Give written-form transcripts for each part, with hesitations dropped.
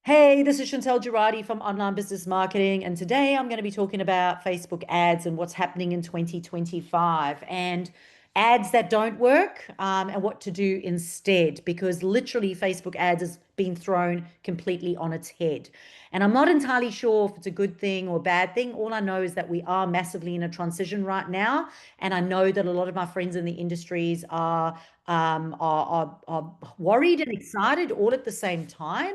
Hey, this is Chantal Gerardy from Online Business Marketing, and today I'm going to be talking about Facebook ads and what's happening in 2025 and ads that don't work and what to do instead, because literally Facebook ads has been thrown completely on its head. And I'm not entirely sure if it's a good thing or a bad thing. All I know is that we are massively in a transition right now, and I know that a lot of my friends in the industries are worried and excited all at the same time.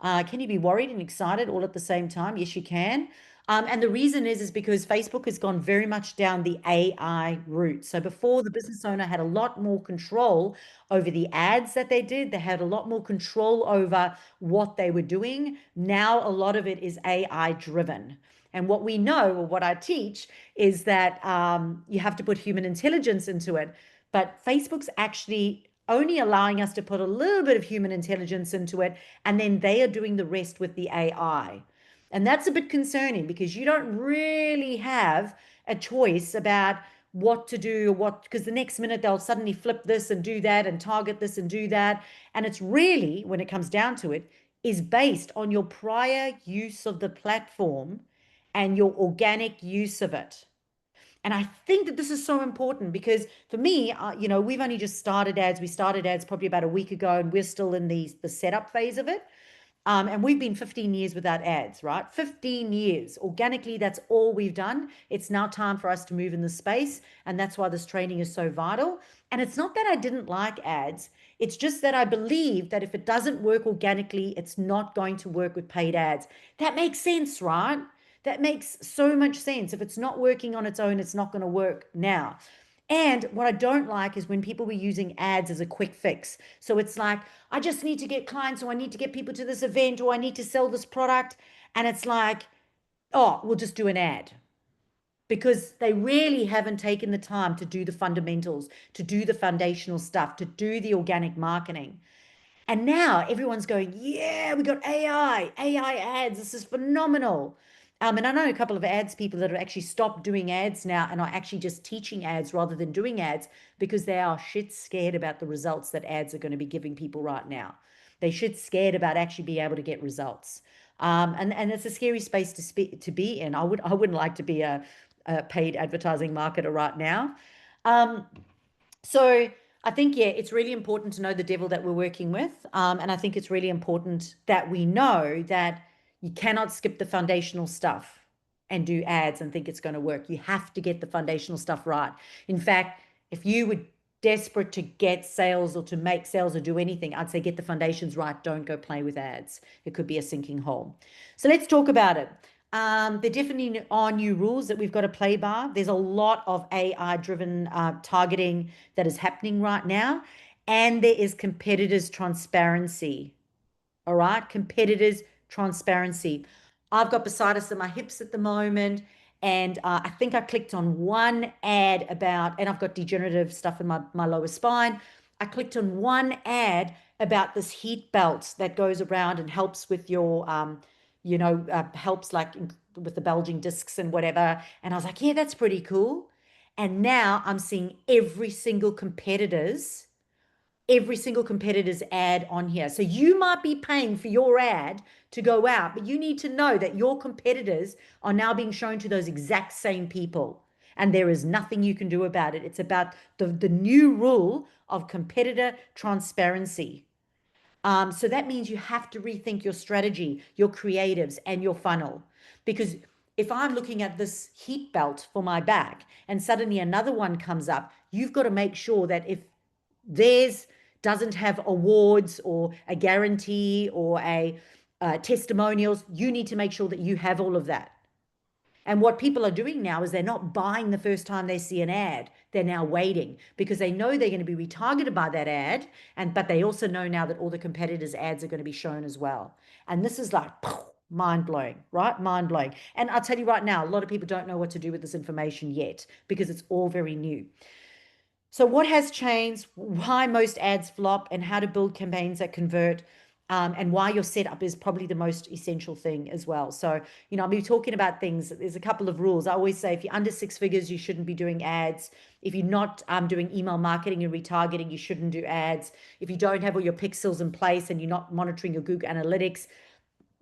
Can you be worried and excited all at the same time? Yes, you can. And the reason is because Facebook has gone very much down the AI route. So before, the business owner had a lot more control over the ads that they did. They had a lot more control over what they were doing. Now a lot of it is AI driven. And what we know, or what I teach, is that you have to put human intelligence into it. But Facebook's actually only allowing us to put a little bit of human intelligence into it, and then they are doing the rest with the AI. And that's a bit concerning because you don't really have a choice about what to do or what, because the next minute they'll suddenly flip this and do that and target this and do that. And it's really, when it comes down to it, is based on your prior use of the platform and your organic use of it. And I think that this is so important because for me, we've only just started ads. We started ads probably about a week ago, and we're still in the setup phase of it. And we've been 15 years without ads, right? 15 years. Organically, that's all we've done. It's now time for us to move in the space. And that's why this training is so vital. And it's not that I didn't like ads. It's just that I believe that if it doesn't work organically, it's not going to work with paid ads. That makes sense, right? That makes so much sense. If it's not working on its own, it's not going to work now. And what I don't like is when people were using ads as a quick fix. So it's like, I just need to get clients, or I need to get people to this event, or I need to sell this product. And it's like, oh, we'll just do an ad, because they really haven't taken the time to do the fundamentals, to do the foundational stuff, to do the organic marketing. And now everyone's going, yeah, we got AI ads. This is phenomenal. And I know a couple of ads people that have actually stopped doing ads now and are actually just teaching ads rather than doing ads, because they are shit scared about the results that ads are going to be giving people right now. They shit scared about actually being able to get results. And it's a scary space to be in. I wouldn't like to be a paid advertising marketer right now. Um, so I think, yeah, it's really important to know the devil that we're working with. And I think it's really important that we know that you cannot skip the foundational stuff and do ads and think it's going to work. You have to get the foundational stuff right. In fact, if you were desperate to get sales or to make sales or do anything, I'd say get the foundations right. Don't go play with ads. It could be a sinking hole. So let's talk about it. There definitely are new rules that we've got to play by. There's a lot of AI driven targeting that is happening right now. And there is competitors' transparency. All right. Competitors' transparency. I've got bursitis in my hips at the moment. And I think I clicked on one ad about, and I've got degenerative stuff in my lower spine. I clicked on one ad about this heat belt that goes around and helps with your, helps like with the bulging discs and whatever. And I was like, yeah, that's pretty cool. And now I'm seeing every single competitor's ad on here. So you might be paying for your ad to go out, but you need to know that your competitors are now being shown to those exact same people. And there is nothing you can do about it. It's about the new rule of competitor transparency. So that means you have to rethink your strategy, your creatives, and your funnel. Because if I'm looking at this heat belt for my back and suddenly another one comes up, you've got to make sure that if theirs doesn't have awards or a guarantee or a testimonials, you need to make sure that you have all of that. And what people are doing now is they're not buying the first time they see an ad. They're now waiting because they know they're going to be retargeted by that ad. But they also know now that all the competitors' ads are going to be shown as well. And this is like mind blowing, right? Mind blowing. And I'll tell you right now, a lot of people don't know what to do with this information yet because it's all very new. So, what has changed, why most ads flop, and how to build campaigns that convert, and why your setup is probably the most essential thing as well. So, I'll be talking about things. There's a couple of rules. I always say if you're under six figures, you shouldn't be doing ads. If you're not doing email marketing and retargeting, you shouldn't do ads. If you don't have all your pixels in place and you're not monitoring your Google Analytics,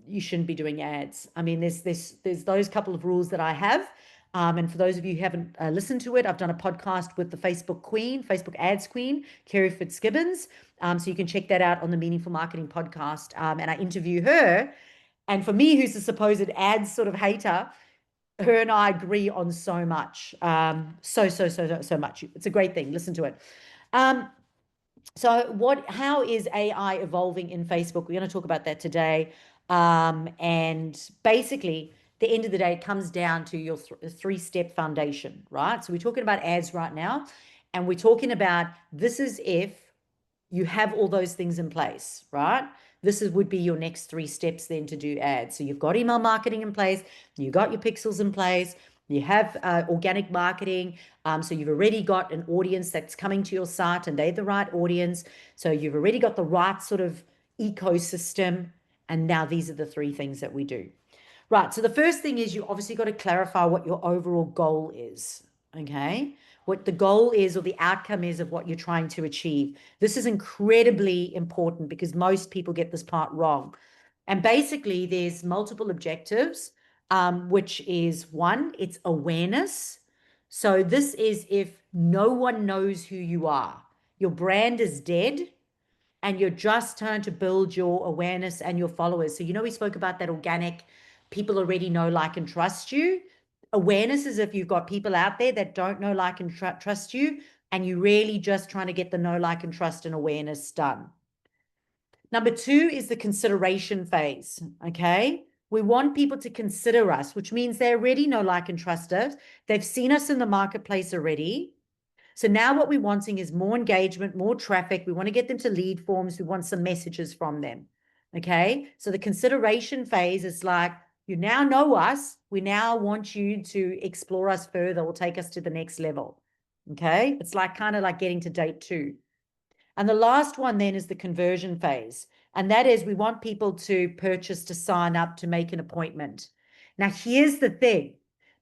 you shouldn't be doing ads. I mean, there's those couple of rules that I have. And for those of you who haven't listened to it, I've done a podcast with the Facebook Queen, Facebook Ads Queen, Kerry Fitzgibbons. So you can check that out on the Meaningful Marketing podcast. And I interview her. And for me, who's a supposed ads sort of hater, her and I agree on so much. So much. It's a great thing. Listen to it. How is AI evolving in Facebook? We're going to talk about that today. And basically, the end of the day, it comes down to your three-step foundation, right? So we're talking about ads right now, and we're talking about this is if you have all those things in place, right? Would be your next 3 steps then to do ads. So you've got email marketing in place, you got your pixels in place, you have organic marketing. So you've already got an audience that's coming to your site and they're the right audience. So you've already got the right sort of ecosystem. And now these are the 3 things that we do. Right. So the first thing is you obviously got to clarify what your overall goal is. Okay. What the goal is or the outcome is of what you're trying to achieve. This is incredibly important because most people get this part wrong. And basically, there's multiple objectives, which is 1, it's awareness. So this is if no one knows who you are, your brand is dead, and you're just trying to build your awareness and your followers. So, we spoke about that organic, people already know, like, and trust you. Awareness is if you've got people out there that don't know, like, and trust you, and you're really just trying to get the know, like, and trust and awareness done. Number 2 is the consideration phase, okay? We want people to consider us, which means they already know, like, and trust us. They've seen us in the marketplace already. So now what we're wanting is more engagement, more traffic. We want to get them to lead forms. We want some messages from them, okay? So the consideration phase is like, you now know us. We now want you to explore us further or take us to the next level, okay? It's like kind of like getting to date 2. And the last one then is the conversion phase. And that is we want people to purchase, to sign up, to make an appointment. Now, here's the thing.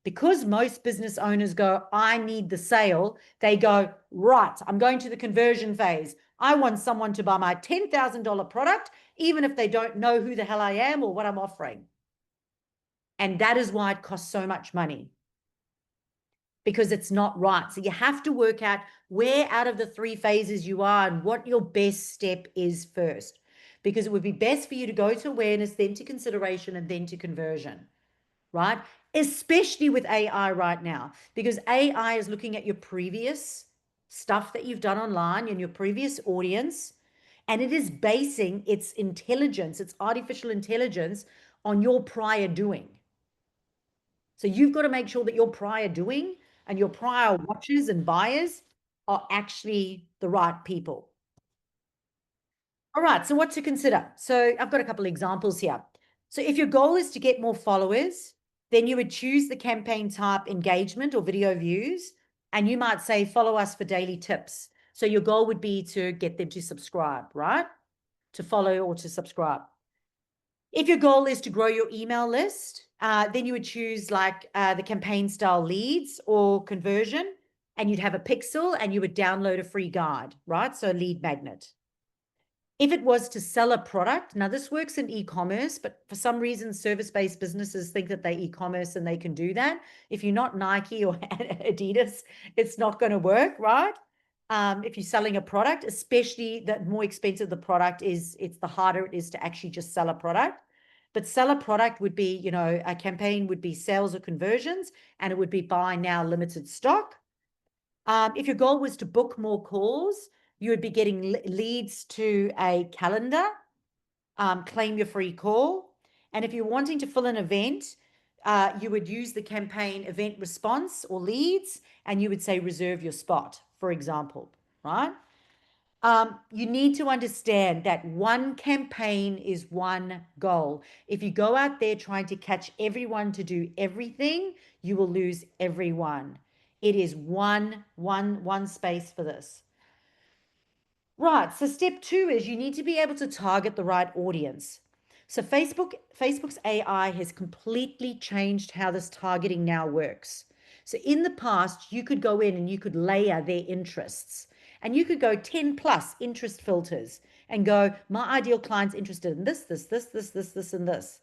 Because most business owners go, I need the sale, they go, right, I'm going to the conversion phase. I want someone to buy my $10,000 product, even if they don't know who the hell I am or what I'm offering. And that is why it costs so much money, because it's not right. So you have to work out where out of the 3 phases you are and what your best step is first, because it would be best for you to go to awareness, then to consideration, and then to conversion, right? Especially with AI right now, because AI is looking at your previous stuff that you've done online and your previous audience, and it is basing its intelligence, its artificial intelligence, on your prior doing. So you've got to make sure that your prior doing and your prior watchers and buyers are actually the right people. All right, so what to consider? So I've got a couple of examples here. So if your goal is to get more followers, then you would choose the campaign type engagement or video views, and you might say, follow us for daily tips. So your goal would be to get them to subscribe, right? To follow or to subscribe. If your goal is to grow your email list, then you would choose like the campaign style leads or conversion, and you'd have a pixel and you would download a free guide, right? So a lead magnet. If it was to sell a product, now this works in e-commerce, but for some reason, service-based businesses think that they e-commerce and they can do that. If you're not Nike or Adidas, it's not going to work, right? If you're selling a product, especially the more expensive the product is, it's the harder it is to actually just sell a product. But sell a product would be, a campaign would be sales or conversions, and it would be buy now limited stock. If your goal was to book more calls, you would be getting leads to a calendar, claim your free call. And if you're wanting to fill an event, you would use the campaign event response or leads, and you would say reserve your spot, for example, right? You need to understand that one campaign is one goal. If you go out there trying to catch everyone to do everything, you will lose everyone. It is one space for this. Right. So step 2 is you need to be able to target the right audience. So Facebook's AI has completely changed how this targeting now works. So in the past, you could go in and you could layer their interests, and you could go 10 plus interest filters and go, my ideal client's interested in this, and this.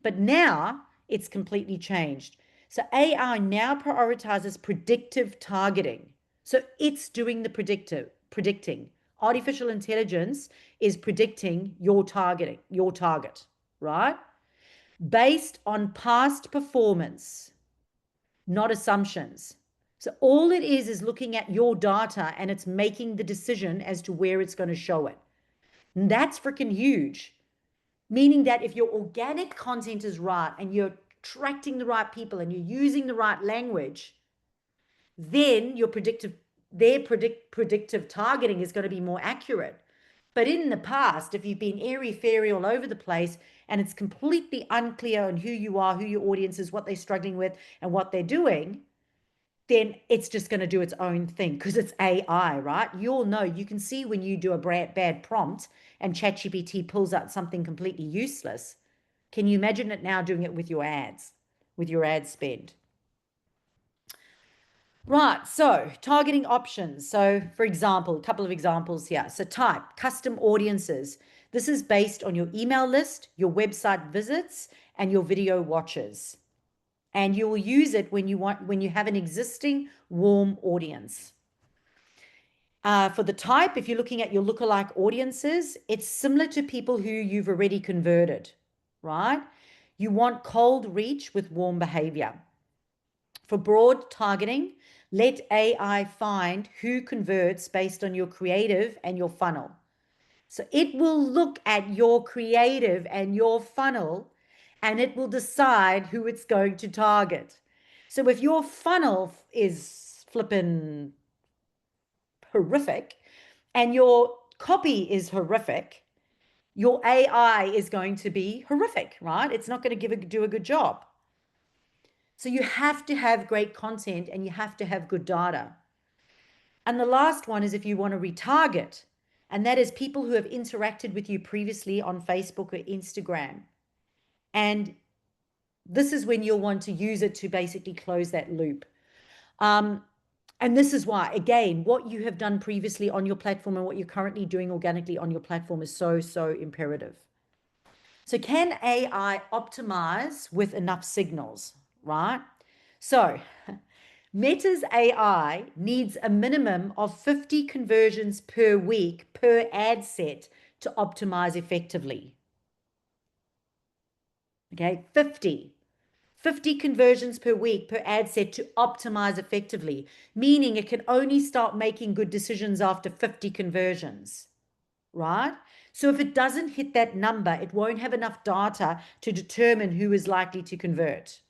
But now it's completely changed. So AI now prioritizes predictive targeting. So it's doing the predicting. Artificial intelligence is predicting your target, right? Based on past performance, not assumptions. So all it is looking at your data and it's making the decision as to where it's going to show it. And that's freaking huge. Meaning that if your organic content is right and you're attracting the right people and you're using the right language, then your predictive targeting is going to be more accurate. But in the past, if you've been airy fairy all over the place and it's completely unclear on who you are, who your audience is, what they're struggling with, and what they're doing, then it's just going to do its own thing because it's AI, right? You all know, you can see when you do a bad prompt and ChatGPT pulls out something completely useless. Can you imagine it now doing it with your ads, with your ad spend? Right, so targeting options. So for example, a couple of examples here. So type custom audiences. This is based on your email list, your website visits, and your video watches. And you will use it when you have an existing warm audience. For the type, if you're looking at your lookalike audiences, it's similar to people who you've already converted, right? You want cold reach with warm behavior. For broad targeting, let AI find who converts based on your creative and your funnel. So it will look at your creative and your funnel and it will decide who it's going to target. So if your funnel is flippin' horrific and your copy is horrific, your AI is going to be horrific, right? It's not going to do a good job. So you have to have great content and you have to have good data. And the last one is if you want to retarget, and that is people who have interacted with you previously on Facebook or Instagram. And this is when you'll want to use it to basically close that loop. And this is why, again, what you have done previously on your platform and what you're currently doing organically on your platform is so, so imperative. So can AI optimize with enough signals, right? So Meta's AI needs a minimum of 50 conversions per week per ad set to optimize effectively. Okay, 50 conversions per week per ad set to optimize effectively, meaning it can only start making good decisions after 50 conversions, right? So if it doesn't hit that number, it won't have enough data to determine who is likely to convert.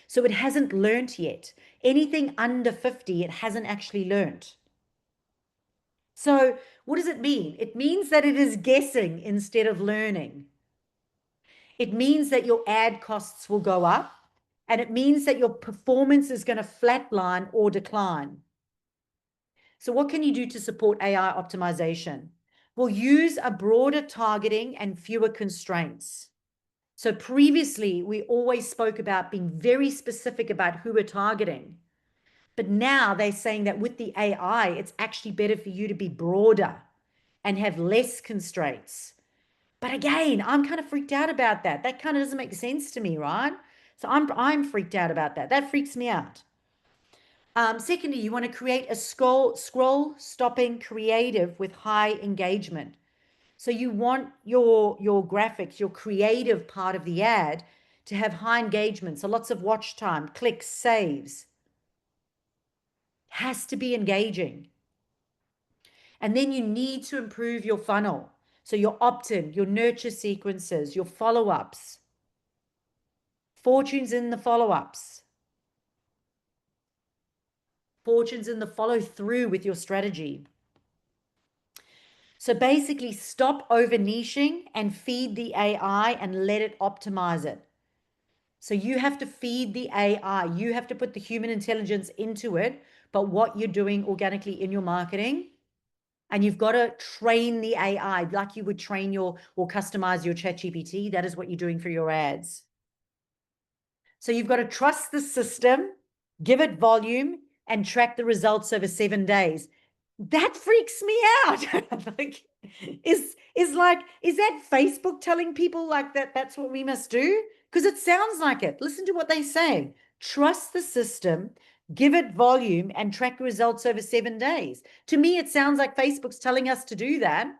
So it hasn't learnt yet. Anything under 50, it hasn't actually learnt. So what does it mean? It means that it is guessing instead of learning. It means that your ad costs will go up, and it means that your performance is going to flatline or decline. So what can you do to support AI optimization? Well, use a broader targeting and fewer constraints. So previously, we always spoke about being very specific about who we're targeting. But now they're saying that with the AI, it's actually better for you to be broader and have less constraints. But again, I'm kind of freaked out about that. That kind of doesn't make sense to me, right? So I'm freaked out about that. That freaks me out. Secondly, you want to create a scroll stopping creative with high engagement. So you want your graphics, your creative part of the ad to have high engagement. So lots of watch time, clicks, saves. Has to be engaging. And then you need to improve your funnel. So your opt-in, your nurture sequences, your follow-ups, fortunes in the follow-ups, fortunes in the follow-through with your strategy. So basically stop over niching and feed the AI and let it optimize it. So you have to feed the AI. You have to put the human intelligence into it, but what you're doing organically in your marketing. And you've got to train the AI like you would train or customize your ChatGPT. That is what you're doing for your ads. So you've got to trust the system, give it volume, and track the results over 7 days. That freaks me out. Like, is that Facebook telling people like that that's what we must do? Because it sounds like it. Listen to what they say. Trust the system, give it volume, and track results over 7 days. To me, it sounds like Facebook's telling us to do that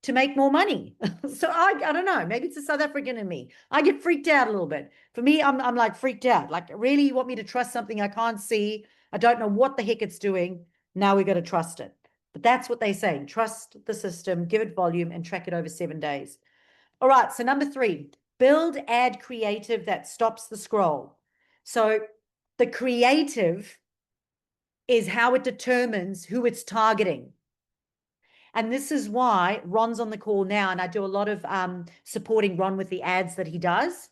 to make more money. So I don't know. Maybe it's the South African in me. I get freaked out a little bit. For me, I'm like freaked out. Like, really, you want me to trust something I can't see? I don't know what the heck it's doing. Now we got to trust it. But that's what they're saying. Trust the system, give it volume, and track it over 7 days. All right. So number 3, build ad creative that stops the scroll. So the creative is how it determines who it's targeting. And this is why Ron's on the call now, and I do a lot of supporting Ron with the ads that he does.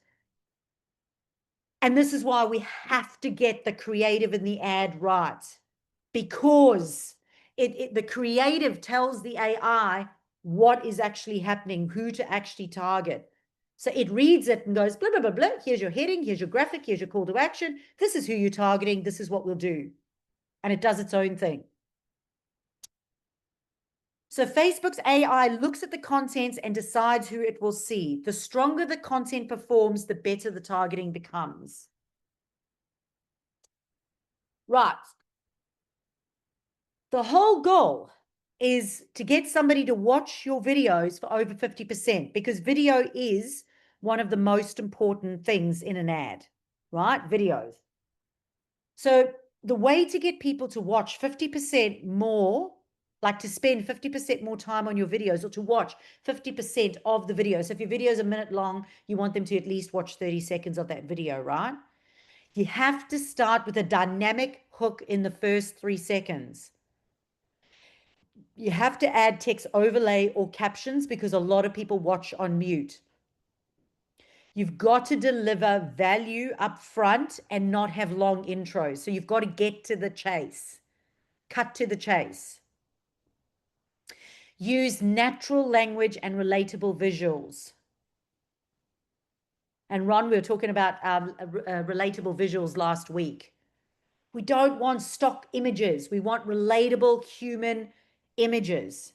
And this is why we have to get the creative in the ad right, because the creative tells the AI what is actually happening, who to actually target. So it reads it and goes, blah, blah, blah, blah. Here's your heading, here's your graphic, here's your call to action. This is who you're targeting. This is what we'll do. And it does its own thing. So Facebook's AI looks at the content and decides who it will see. The stronger the content performs, the better the targeting becomes. Right. The whole goal is to get somebody to watch your videos for over 50%, because video is one of the most important things in an ad, right? Videos. So the way to get people to watch 50% more, like to spend 50% more time on your videos, or to watch 50% of the video. So if your video is a minute long, you want them to at least watch 30 seconds of that video, right? You have to start with a dynamic hook in the first 3 seconds. You have to add text overlay or captions, because a lot of people watch on mute. You've got to deliver value up front and not have long intros. So you've got to get to the chase. Cut to the chase. Use natural language and relatable visuals. And Ron, we were talking about relatable visuals last week. We don't want stock images. We want relatable human images.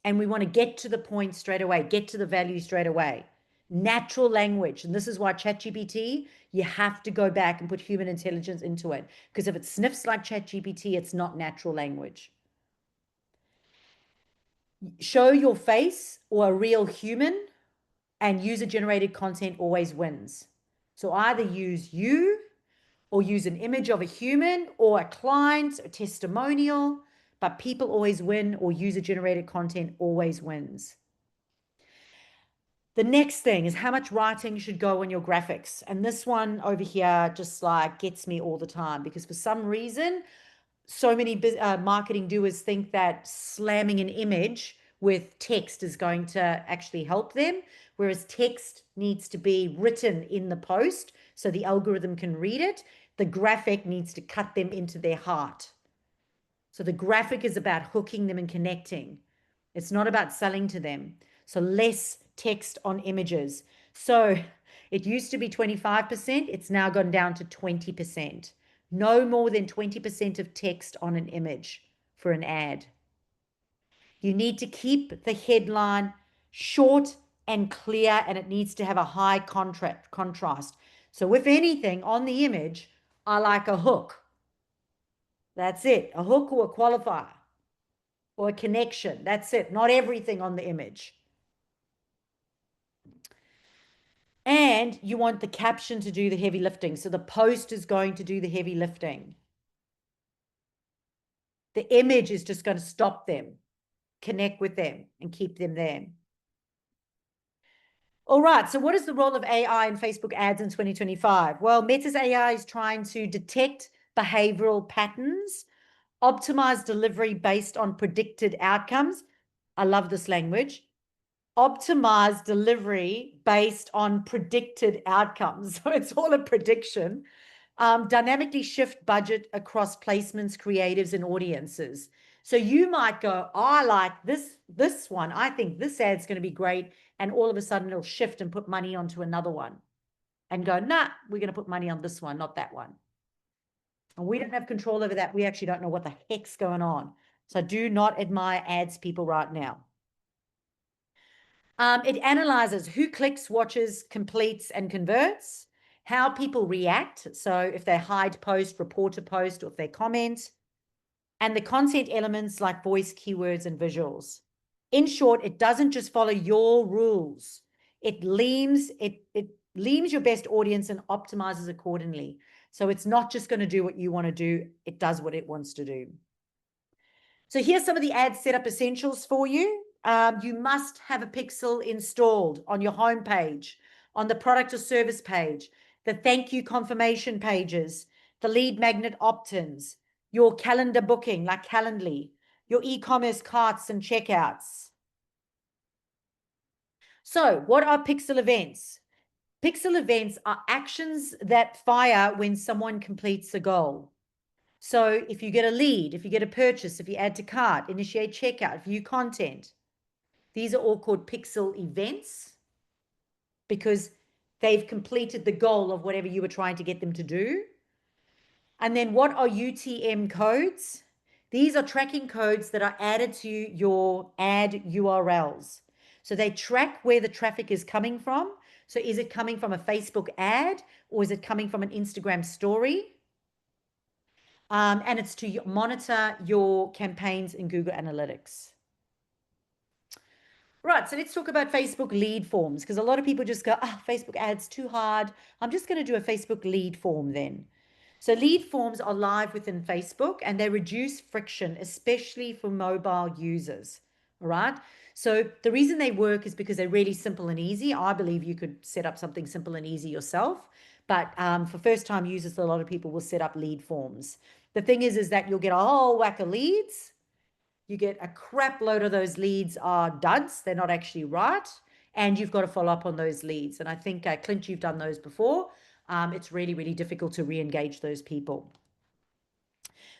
And we want to get to the point straight away, get to the value straight away. Natural language. And this is why ChatGPT, you have to go back and put human intelligence into it. Because if it sniffs like ChatGPT, it's not natural language. Show your face or a real human, and user-generated content always wins. So either use you, or use an image of a human or a client, a testimonial, but people always win, or user-generated content always wins. The next thing is how much writing should go on your graphics. And this one over here just like gets me all the time, because for some reason, so many marketing doers think that slamming an image with text is going to actually help them, whereas text needs to be written in the post so the algorithm can read it. The graphic needs to cut them into their heart. So the graphic is about hooking them and connecting. It's not about selling to them. So less text on images. So it used to be 25%. It's now gone down to 20%. No more than 20% of text on an image for an ad. You need to keep the headline short and clear, and it needs to have a high contrast. So if anything, on the image, I like a hook. That's it. A hook or a qualifier or a connection. That's it. Not everything on the image. And you want the caption to do the heavy lifting. So the post is going to do the heavy lifting. The image is just going to stop them, connect with them, and keep them there. All right. So what is the role of AI in Facebook ads in 2025? Well, Meta's AI is trying to detect behavioral patterns, optimize delivery based on predicted outcomes. I love this language. Optimize delivery based on predicted outcomes. So it's all a prediction. Dynamically shift budget across placements, creatives, and audiences. So you might go, oh, I like this one. I think this ad's going to be great. And all of a sudden it'll shift and put money onto another one and go, nah, we're going to put money on this one, not that one. And we don't have control over that. We actually don't know what the heck's going on. So do not admire ads people right now. It analyzes who clicks, watches, completes, and converts, how people react. So if they hide post, report a post, or if they comment, and the content elements like voice, keywords, and visuals. In short, it doesn't just follow your rules. It leans your best audience and optimizes accordingly. So it's not just going to do what you want to do. It does what it wants to do. So here's some of the ad setup essentials for you. You must have a pixel installed on your homepage, on the product or service page, the thank you confirmation pages, the lead magnet opt-ins, your calendar booking like Calendly, your e-commerce carts and checkouts. So what are pixel events? Pixel events are actions that fire when someone completes a goal. So if you get a lead, if you get a purchase, if you add to cart, initiate checkout, view content, these are all called pixel events because they've completed the goal of whatever you were trying to get them to do. And then what are UTM codes? These are tracking codes that are added to your ad URLs. So they track where the traffic is coming from. So is it coming from a Facebook ad or is it coming from an Instagram story? And it's to monitor your campaigns in Google Analytics. Right, so let's talk about Facebook lead forms because a lot of people just go, Facebook ads too hard. I'm just going to do a Facebook lead form then. So lead forms are live within Facebook and they reduce friction, especially for mobile users. All right. So the reason they work is because they're really simple and easy. I believe you could set up something simple and easy yourself. But for first-time users, a lot of people will set up lead forms. The thing is that you'll get a whole whack of leads. You get a crap load of those leads are duds. They're not actually right. And you've got to follow up on those leads. And I think, Clint, you've done those before. It's really, really difficult to re-engage those people.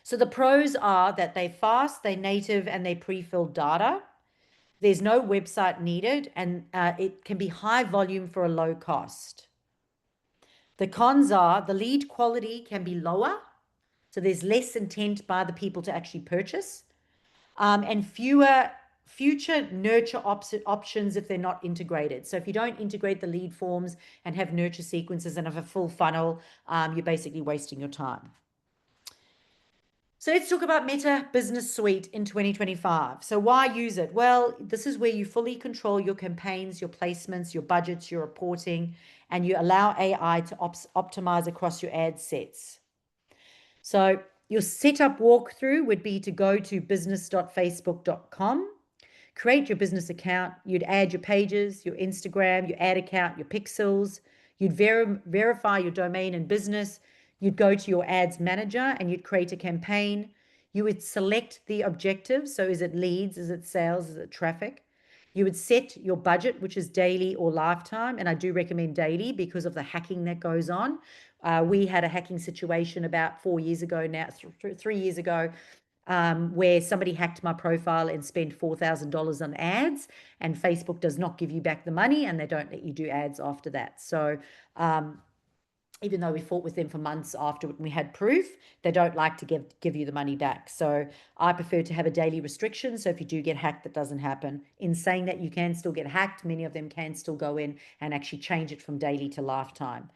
So the pros are that they're fast, they're native, and they pre-filled data. There's no website needed, and it can be high volume for a low cost. The cons are the lead quality can be lower. So there's less intent by the people to actually purchase. And fewer future nurture options if they're not integrated. So if you don't integrate the lead forms and have nurture sequences and have a full funnel, you're basically wasting your time. So let's talk about Meta Business Suite in 2025. So why use it? Well, this is where you fully control your campaigns, your placements, your budgets, your reporting, and you allow AI to optimize across your ad sets. So your setup walkthrough would be to go to business.facebook.com, create your business account. You'd add your pages, your Instagram, your ad account, your pixels. You'd verify your domain and business. You'd go to your ads manager and you'd create a campaign. You would select the objectives. So is it leads? Is it sales? Is it traffic? You would set your budget, which is daily or lifetime. And I do recommend daily because of the hacking that goes on. We had a hacking situation about 4 years ago now, 3 years ago, where somebody hacked my profile and spent $4,000 on ads, and Facebook does not give you back the money and they don't let you do ads after that. So even though we fought with them for months after we had proof, they don't like to give you the money back. So I prefer to have a daily restriction. So if you do get hacked, that doesn't happen. In saying that, you can still get hacked. Many of them can still go in and actually change it from daily to lifetime.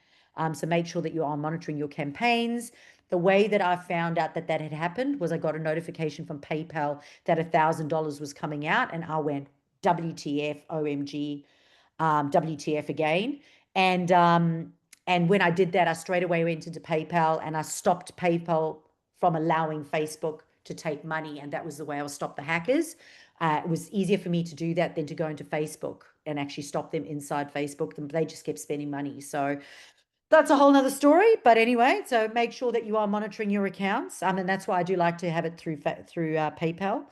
So make sure that you are monitoring your campaigns. The way that I found out that had happened was I got a notification from PayPal that $1,000 was coming out, and I went, WTF, OMG, WTF again. And when I did that, I straight away went into PayPal and I stopped PayPal from allowing Facebook to take money. And that was the way I would stop the hackers. It was easier for me to do that than to go into Facebook and actually stop them inside Facebook. They just kept spending money. So that's a whole nother story. But anyway, so make sure that you are monitoring your accounts. And that's why I do like to have it through PayPal.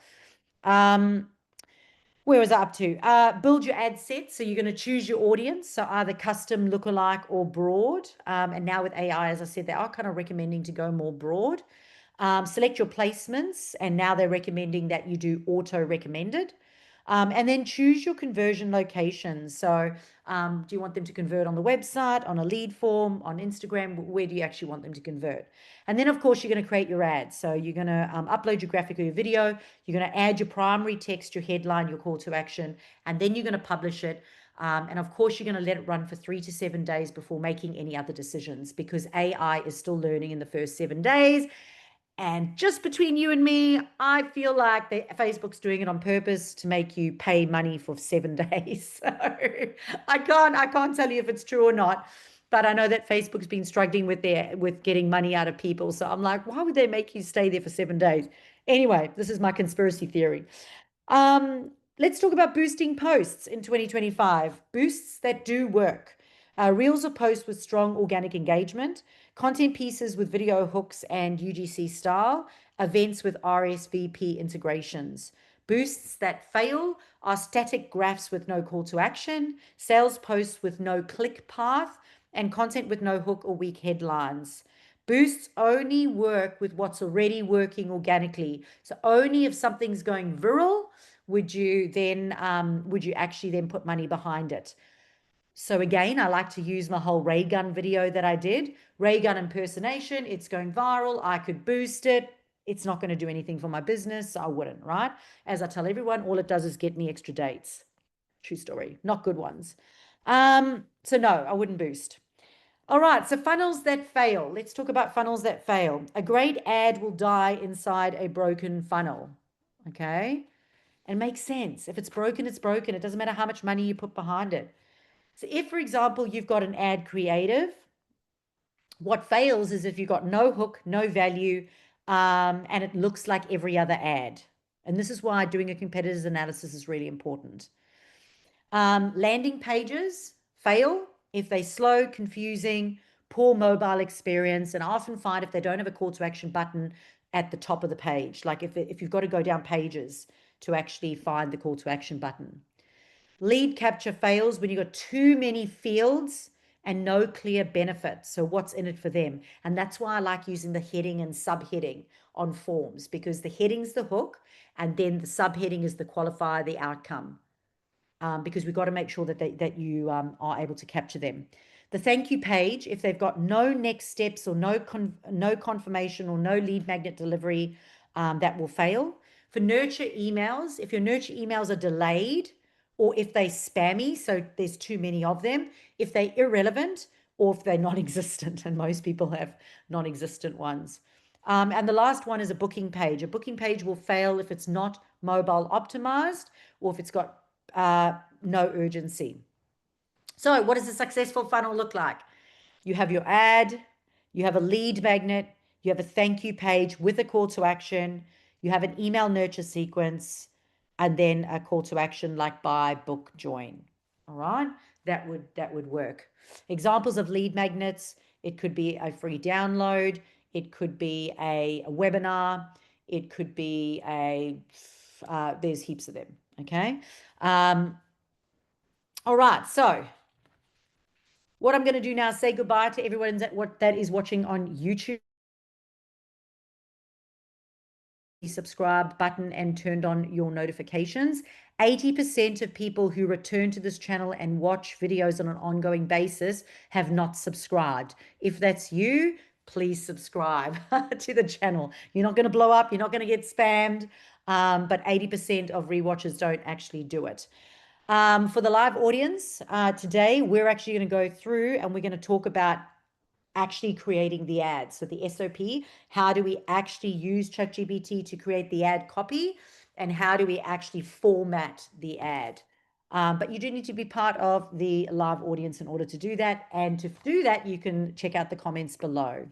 Where was I up to? Build your ad set. So you're going to choose your audience. So either custom, lookalike, or broad. And now with AI, as I said, they are kind of recommending to go more broad. Select your placements. And now they're recommending that you do auto recommended. And then choose your conversion locations. So do you want them to convert on the website, on a lead form, on Instagram? Where do you actually want them to convert? And then, of course, you're going to create your ads. So you're going to upload your graphic or your video. You're going to add your primary text, your headline, your call to action, and then you're going to publish it. And of course, you're going to let it run for 3 to 7 days before making any other decisions, because AI is still learning in the first 7 days. And just between you and me, I feel like Facebook's doing it on purpose to make you pay money for 7 days. So I can't tell you if it's true or not, but I know that Facebook's been struggling with getting money out of people. So I'm like, why would they make you stay there for 7 days? Anyway, this is my conspiracy theory. Let's talk about boosting posts in 2025. Boosts that do work. Reels or posts with strong organic engagement, content pieces with video hooks and UGC style, events with RSVP integrations. Boosts that fail are static graphs with no call to action, sales posts with no click path, and content with no hook or weak headlines. Boosts only work with what's already working organically. So only if something's going viral would you actually then put money behind it. So again, I like to use my whole ray gun video that I did. Ray gun impersonation, it's going viral. I could boost it. It's not going to do anything for my business, so I wouldn't, right? As I tell everyone, all it does is get me extra dates. True story, not good ones. So no, I wouldn't boost. All right, so funnels that fail. Let's talk about funnels that fail. A great ad will die inside a broken funnel. Okay? And makes sense. If it's broken, it's broken. It doesn't matter how much money you put behind it. So if, for example, you've got an ad creative, what fails is if you've got no hook, no value, and it looks like every other ad. And this is why doing a competitors analysis is really important. Landing pages fail if they slow, confusing, poor mobile experience. And I often find if they don't have a call to action button at the top of the page, like if you've got to go down pages to actually find the call to action button. Lead capture fails when you've got too many fields and no clear benefit. So what's in it for them? And that's why I like using the heading and subheading on forms, because the heading's the hook and then the subheading is the qualifier, the outcome. Because we've got to make sure that you are able to capture them. The thank you page, if they've got no next steps or no confirmation or no lead magnet delivery, that will fail. For nurture emails, if your nurture emails are delayed or if they're spammy, so there's too many of them, if they're irrelevant or if they're non-existent, and most people have non-existent ones. And the last one is a booking page. A booking page will fail if it's not mobile optimized or if it's got no urgency. So what does a successful funnel look like? You have your ad, you have a lead magnet, you have a thank you page with a call to action, you have an email nurture sequence, and then a call to action like buy, book, join. All right, that would work. Examples of lead magnets: it could be a free download, it could be a webinar, it could be there's heaps of them. Okay. All right, so what I'm going to do now is say goodbye to everyone that is watching on YouTube. Subscribe button and turned on your notifications. 80% of people who return to this channel and watch videos on an ongoing basis have not subscribed. If that's you, please subscribe to the channel. You're not going to blow up. You're not going to get spammed. But 80% of rewatchers don't actually do it. For the live audience, today, we're actually going to go through and we're going to talk about actually creating the ad. So the SOP, how do we actually use ChatGPT to create the ad copy, and how do we actually format the ad? But you do need to be part of the live audience in order to do that. And to do that, you can check out the comments below.